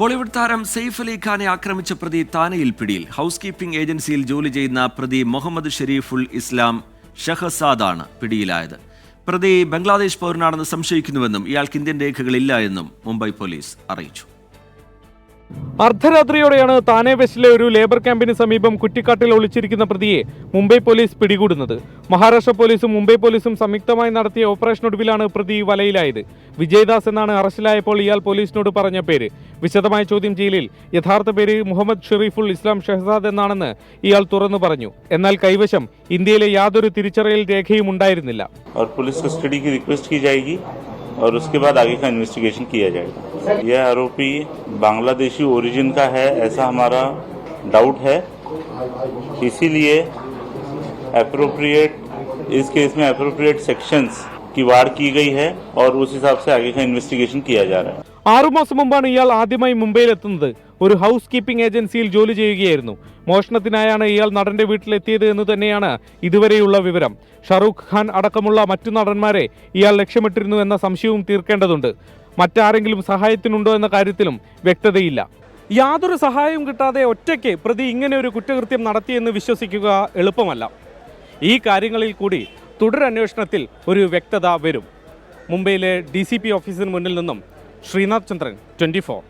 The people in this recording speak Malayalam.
ബോളിവുഡ് താരം സെയ്ഫ് അലി ഖാനെ ആക്രമിച്ച പ്രതി താനയിൽ പിടിയിൽ. ഹൗസ് കീപ്പിംഗ് ഏജൻസിയിൽ ജോലി ചെയ്യുന്ന പ്രതി മുഹമ്മദ് ഷെരീഫുൽ ഇസ്ലാം ഷഹസാദാണ് പിടിയിലായത്. പ്രതി ബംഗ്ലാദേശ് പൗരനാണെന്ന് സംശയിക്കുന്നുവെന്നും ഇയാൾക്ക് ഇന്ത്യൻ രേഖകളില്ല എന്നും മുംബൈ പോലീസ് അറിയിച്ചു. അർദ്ധരാത്രിയോടെയാണ് താനെ വെസ്റ്റിലെ ഒരു ലേബർ ക്യാമ്പിന് സമീപം കുറ്റിക്കാട്ടിൽ ഒളിച്ചിരിക്കുന്ന പ്രതിയെ മുംബൈ പോലീസ് പിടികൂടുന്നത്. മഹാരാഷ്ട്ര പോലീസും മുംബൈ പോലീസും സംയുക്തമായി നടത്തിയ ഓപ്പറേഷനൊടുവിലാണ് പ്രതി വലയിലായത്. വിജയ്ദാസ് എന്നാണ് അറസ്റ്റിലായപ്പോൾ ഇയാൾ പോലീസിനോട് പറഞ്ഞ പേര്. വിശദമായ ചോദ്യം ചെയ്യലിൽ യഥാർത്ഥ പേര് മുഹമ്മദ് ഷെരീഫുൽ ഇസ്ലാം ഷഹസാദ് എന്നാണെന്ന് ഇയാൾ തുറന്നു പറഞ്ഞു. എന്നാൽ കൈവശം ഇന്ത്യയിലെ യാതൊരു തിരിച്ചറിയൽ രേഖയും ഉണ്ടായിരുന്നില്ല. और उसके बाद आगे का इन्वेस्टिगेशन किया जाएगा. यह आरोपी बांग्लादेशी ओरिजिन का है ऐसा हमारा डाउट है, इसीलिए इस केस में एप्रोप्रिएट सेक्शंस की वार की गई है और उस हिसाब से आगे का इन्वेस्टिगेशन किया जा रहा है. 6 മാസം മുമ്പാണ് ഇയാൾ ആദ്യമായി മുംബൈയിലെത്തുന്നത്. ഒരു ഹൗസ് കീപ്പിംഗ് ഏജൻസിയിൽ ജോലി ചെയ്യുകയായിരുന്നു. മോഷണത്തിനായാണ് ഇയാൾ നടന്റെ വീട്ടിലെത്തിയത് എന്ന് തന്നെയാണ് ഇതുവരെയുള്ള വിവരം. ഷാറൂഖ് ഖാൻ അടക്കമുള്ള മറ്റു നടന്മാരെ ഇയാൾ ലക്ഷ്യമിട്ടിരുന്നു എന്ന സംശയവും തീർക്കേണ്ടതുണ്ട്. മറ്റാരെങ്കിലും സഹായത്തിനുണ്ടോ എന്ന കാര്യത്തിലും വ്യക്തതയില്ല. യാതൊരു സഹായവും കിട്ടാതെ ഒറ്റയ്ക്ക് പ്രതി ഇങ്ങനെ ഒരു കുറ്റകൃത്യം നടത്തിയെന്ന് വിശ്വസിക്കുക എളുപ്പമല്ല. ഈ കാര്യങ്ങളിൽ കൂടി തുടരന്വേഷണത്തിൽ ഒരു വ്യക്തത വരും. മുംബൈയിലെ DCP ഓഫീസിന് മുന്നിൽ നിന്നും ശ്രീനാഥ് ചന്ദ്രൻ, 24.